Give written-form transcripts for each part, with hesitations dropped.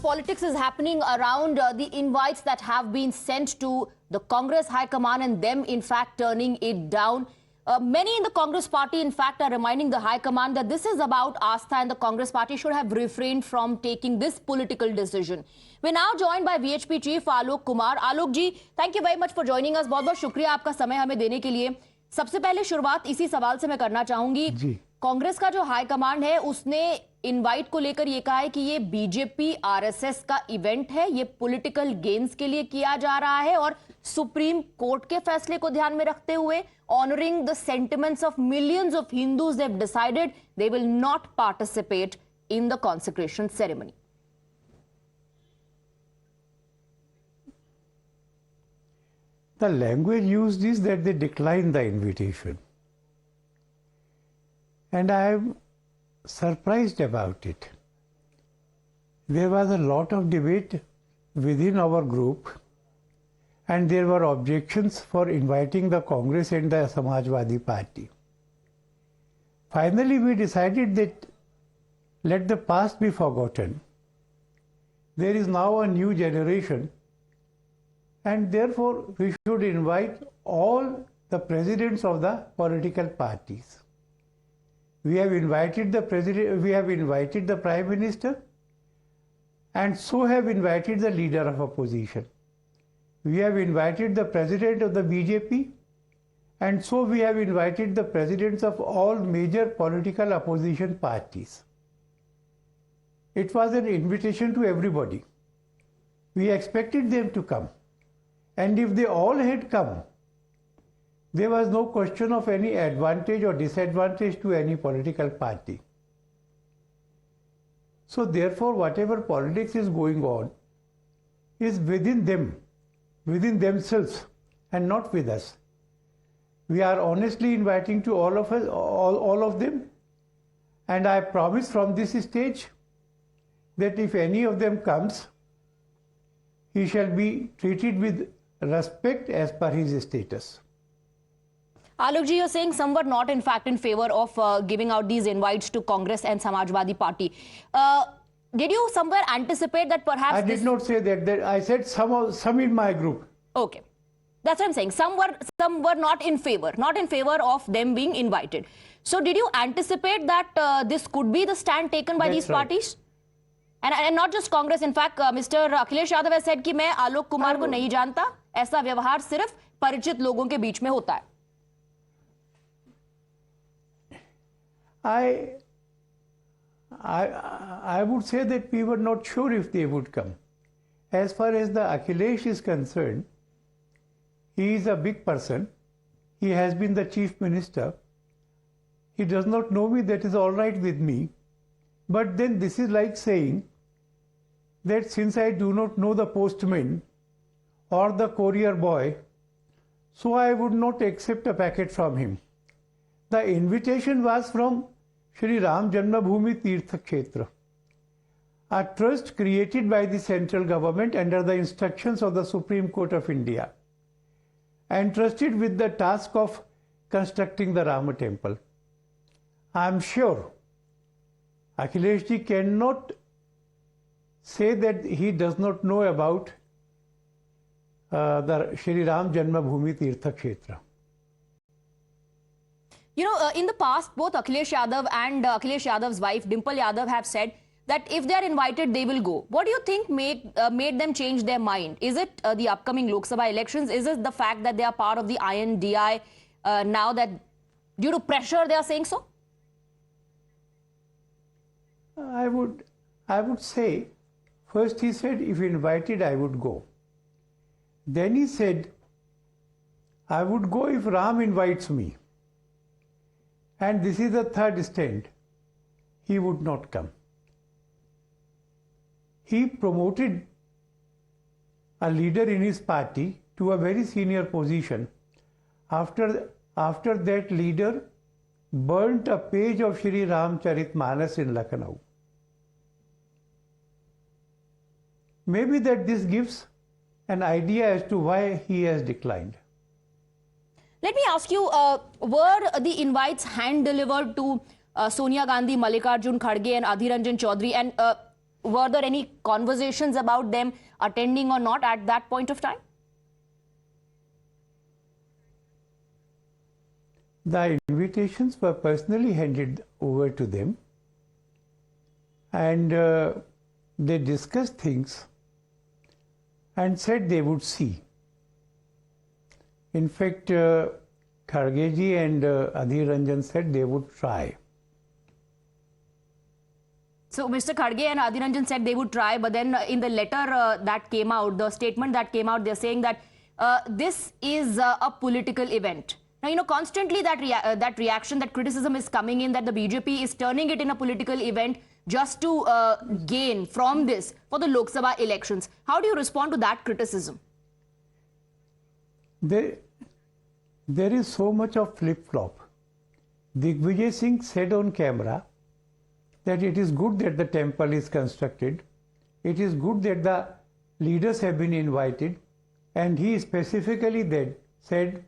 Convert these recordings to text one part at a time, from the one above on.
of politics is happening around the invites that have been sent to the Congress High Command and them, in fact, turning it down. Many in the Congress party, in fact, are reminding the High Command that this is about Astha and the Congress party should have refrained from taking this political decision. We're now joined by VHP Chief Alok Kumar. Alok ji, thank you very much for joining us. बहुत-बहुत शुक्रिया आपका समय हमें देने के लिए. सबसे पहले शुरुआत इसी सवाल से मैं करना चाहूंगी. कांग्रेस का जो हाई कमांड है उसने इनवाइट को लेकर ये कहा है कि ये बीजेपी आरएसएस का इवेंट है, ये पॉलिटिकल गेन्स के लिए किया जा रहा है और सुप्रीम कोर्ट के फैसले को ध्यान में रखते हुए honouring the sentiments of millions of Hindus they have decided they will not participate in the consecration ceremony. The language used is that they declined the invitation. And I am surprised about it. There was a lot of debate within our group and there were objections for inviting the Congress and the Samajwadi Party. Finally, we decided that let the past be forgotten. There is now a new generation and therefore we should invite all the presidents of the political parties. We have invited the president, we have invited the Prime Minister and so have invited the leader of opposition. We have invited the president of the BJP and so we have invited the presidents of all major political opposition parties. It was an invitation to everybody. We expected them to come. And if they all had come, there was no question of any advantage or disadvantage to any political party. So therefore, whatever politics is going on is within them, within themselves and not with us. We are honestly inviting to all of us, all of them. And I promise from this stage that if any of them comes, he shall be treated with respect as per his status. Alok ji, you're saying some were not in fact in favor of giving out these invites to Congress and Samajwadi Party. Did you somewhere anticipate that perhaps I did not say that. I said some in my group. Okay. That's what I'm saying. Some were not in favor of them being invited. So did you anticipate that this could be the stand taken by these parties? And not just Congress. In fact, Mr. Akhilesh Yadav has said कि मैं आलोक कुमार को नहीं जानता, ऐसा व्यवहार सिर्फ परिचित लोगों के बीच में होता है. I would say that we were not sure if they would come. As far as the Akhilesh is concerned, he is a big person. He has been the chief minister. He does not know me, that is all right with me. But then this is like saying that since I do not know the postman or the courier boy, so I would not accept a packet from him. The invitation was from Shri Ramchartira Manas, a trust created by the central government under the instructions of the Supreme Court of India, entrusted with the task of constructing the Rama temple. I am sure Akhilesh ji cannot say that he does not know about the Shri Ram Janmabhoomi Tirtha Kshetra. You know, in the past, both Akhilesh Yadav and Akhilesh Yadav's wife, Dimple Yadav, have said that if they are invited, they will go. What do you think made them change their mind? Is it the upcoming Lok Sabha elections? Is it the fact that they are part of the INDI now that due to pressure they are saying so? I would say, first he said, if invited, I would go. Then he said, I would go if Ram invites me. And this is the third stand. He would not come. He promoted a leader in his party to a very senior position. After that leader burnt a page of Shri Ramchartira Manas in Lucknow. Maybe that this gives an idea as to why he has declined. Let me ask you, were the invites hand-delivered to Sonia Gandhi, Mallikarjun Kharge and Adhir Ranjan Chowdhury? And Were there any conversations about them attending or not at that point of time? The invitations were personally handed over to them, and they discussed things and said they would see. In fact, Kharge ji and Adhir Ranjan said they would try. So Mr. Kharge and Adhir Ranjan said they would try, but then in the letter that came out, the statement that came out, they're saying that this is a political event. Now, constantly that reaction, that criticism is coming in, that the BJP is turning it in a political event just to gain from this for the Lok Sabha elections. How do you respond to that criticism? There is so much of flip-flop. Digvijay Singh said on camera that it is good that the temple is constructed. It is good that the leaders have been invited. And he specifically then said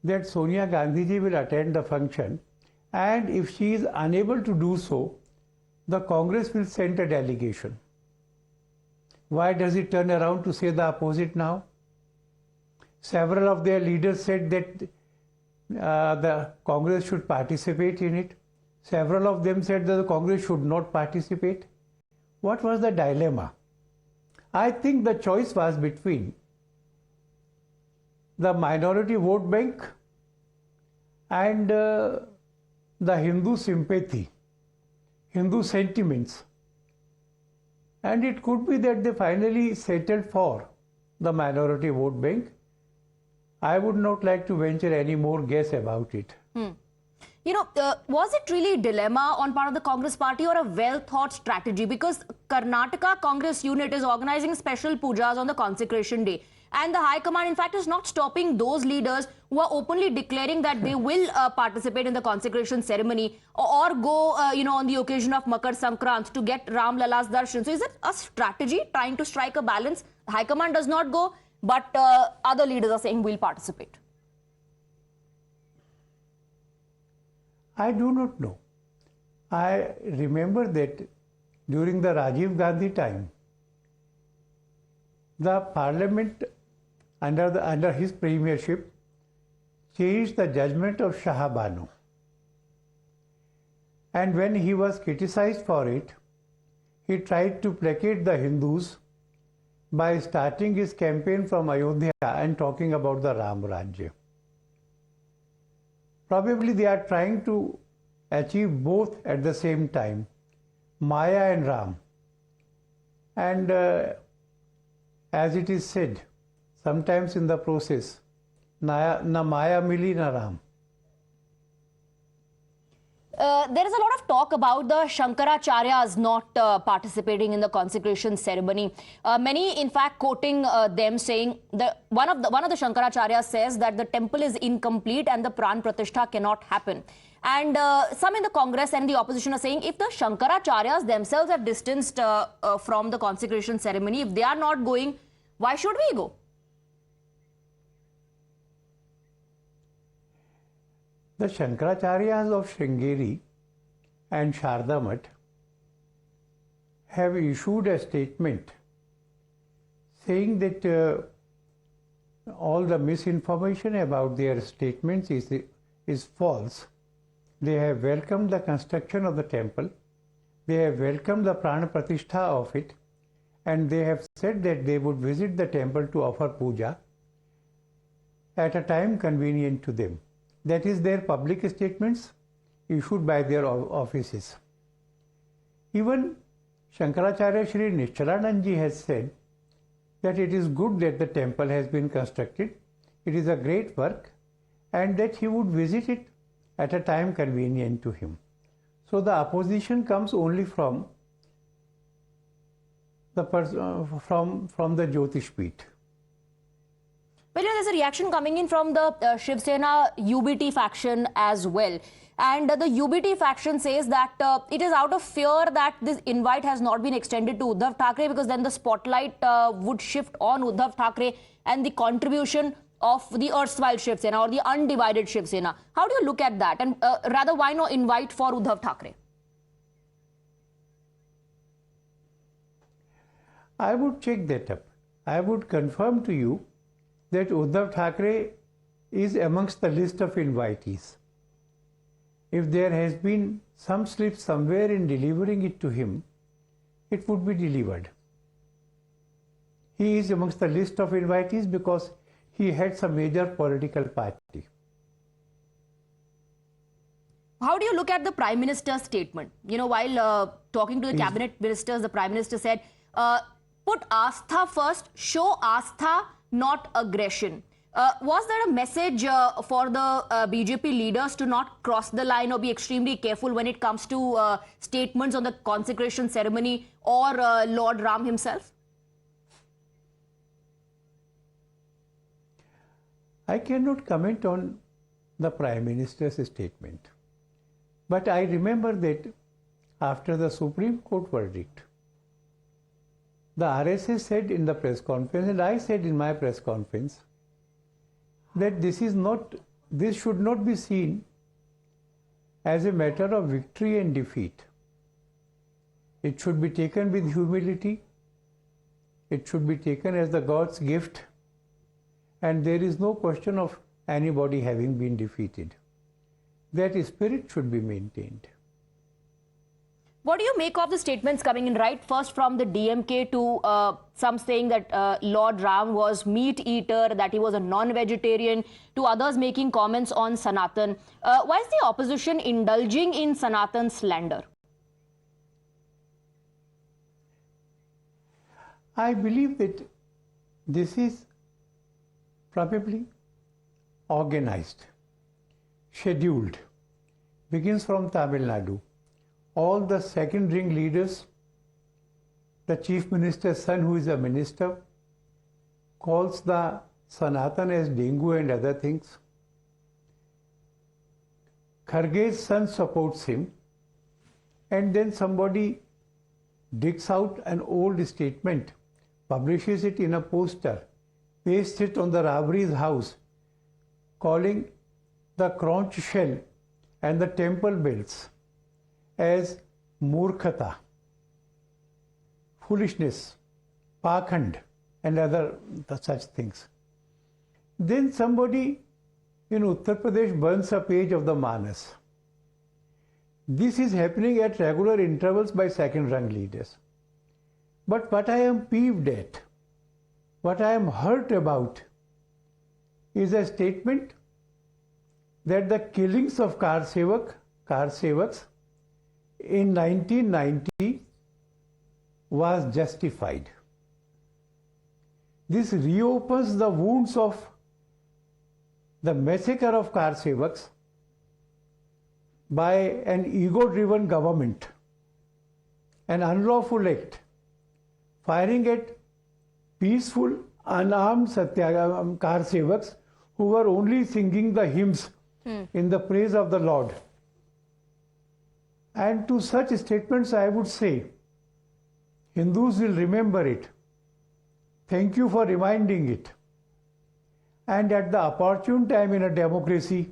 that Sonia Gandhi ji will attend the function. And if she is unable to do so, the Congress will send a delegation. Why does it turn around to say the opposite now? Several of their leaders said that the Congress should participate in it. Several of them said that the Congress should not participate. What was the dilemma? I think the choice was between the minority vote bank and the Hindu sympathy, Hindu sentiments. And it could be that they finally settled for the minority vote bank. I would not like to venture any more guess about it. Was it really a dilemma on part of the Congress party or a well-thought strategy? Because Karnataka Congress unit is organizing special pujas on the consecration day. And the High Command, in fact, is not stopping those leaders who are openly declaring that they will participate in the consecration ceremony or go, on the occasion of Makar Sankrant to get Ram Lala's darshan. So is it a strategy trying to strike a balance? The High Command does not go, but other leaders are saying we'll participate. I do not know. I remember that during the Rajiv Gandhi time, the parliament under his premiership changed the judgment of Shah Banu. And when he was criticized for it, he tried to placate the Hindus by starting his campaign from Ayodhya and talking about the Ram Rajya. Probably they are trying to achieve both at the same time, Maya and Ram. And as it is said, sometimes in the process, na Maya mili na Ram. There is a lot of talk about the Shankaracharyas not participating in the consecration ceremony. Many, in fact, quoting them, saying that one of the Shankaracharyas says that the temple is incomplete and the Pran Pratishtha cannot happen. And some in the Congress and the opposition are saying if the Shankaracharyas themselves are distanced from the consecration ceremony, if they are not going, why should we go? The Shankaracharyas of Sringeri and Shardamat have issued a statement saying that all the misinformation about their statements is false. They have welcomed the construction of the temple, they have welcomed the Prana Pratishtha of it, and they have said that they would visit the temple to offer puja at a time convenient to them. That is their public statements issued by their offices. Even Shankaracharya Shri Ramchartira has said that it is good that the temple has been constructed, it is a great work, and that he would visit it at a time convenient to him. So the opposition comes only from the Jyotish Peeth. Well, there's a reaction coming in from the Shiv Sena UBT faction as well. And the UBT faction says that it is out of fear that this invite has not been extended to Uddhav Thackeray, because then the spotlight would shift on Uddhav Thackeray and the contribution of the erstwhile Shiv Sena or the undivided Shiv Sena. How do you look at that? And rather, why no invite for Uddhav Thackeray? I would check that up. I would confirm to you that Uddhav Thackeray is amongst the list of invitees. If there has been some slip somewhere in delivering it to him, it would be delivered. He is amongst the list of invitees because he had some major political party. How do you look at the Prime Minister's statement? You know, while talking to the cabinet ministers, the Prime Minister said, put Astha first, show Astha, not aggression. Was there a message for the BJP leaders to not cross the line or be extremely careful when it comes to statements on the consecration ceremony or Lord Ram himself? I cannot comment on the Prime Minister's statement. But I remember that after the Supreme Court verdict, the RSS said in the press conference, and I said in my press conference, that this should not be seen as a matter of victory and defeat. It should be taken with humility. It should be taken as the God's gift. And there is no question of anybody having been defeated. That spirit should be maintained. What do you make of the statements coming in, right? First from the DMK to some saying that Lord Ram was meat eater, that he was a non-vegetarian, to others making comments on Sanatan. Why is the opposition indulging in Sanatan slander? I believe that this is probably organized, scheduled, begins from Tamil Nadu. All the second ring leaders, the chief minister's son who is a minister, calls the Sanatan as dengue and other things. Kharge's son supports him, and then somebody digs out an old statement, publishes it in a poster, pastes it on the Rabri's house, calling the conch shell and the temple bells as murkhata, foolishness, pakhand, and other such things. Then somebody in Uttar Pradesh burns a page of the Manas. This is happening at regular intervals by second-rung leaders. But what I am peeved at, what I am hurt about, is a statement that the killings of car sevaks in 1990 was justified. This reopens the wounds of the massacre of car sevaks by an ego-driven government, an unlawful act, firing at peaceful, unarmed car sevaks who were only singing the hymns in the praise of the Lord. And to such statements, I would say, Hindus will remember it. Thank you for reminding it. And at the opportune time in a democracy,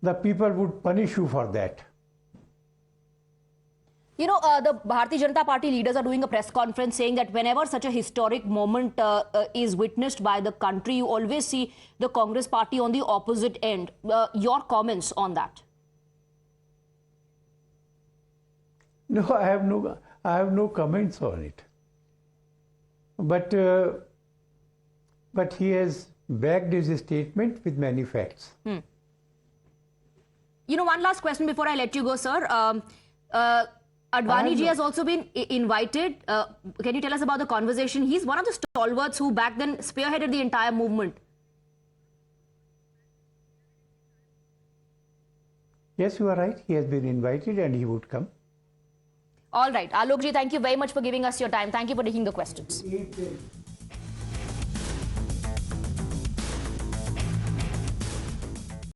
the people would punish you for that. You know, the Bharatiya Janata Party leaders are doing a press conference saying that whenever such a historic moment is witnessed by the country, you always see the Congress party on the opposite end. Your comments on that? No, I have no comments on it. But he has backed his statement with many facts. You know, one last question before I let you go, sir. Advani ji has also been invited. Can you tell us about the conversation? He's one of the stalwarts who back then spearheaded the entire movement. Yes, you are right. He has been invited and he would come. All right. Alok ji, thank you very much for giving us your time. Thank you for taking the questions.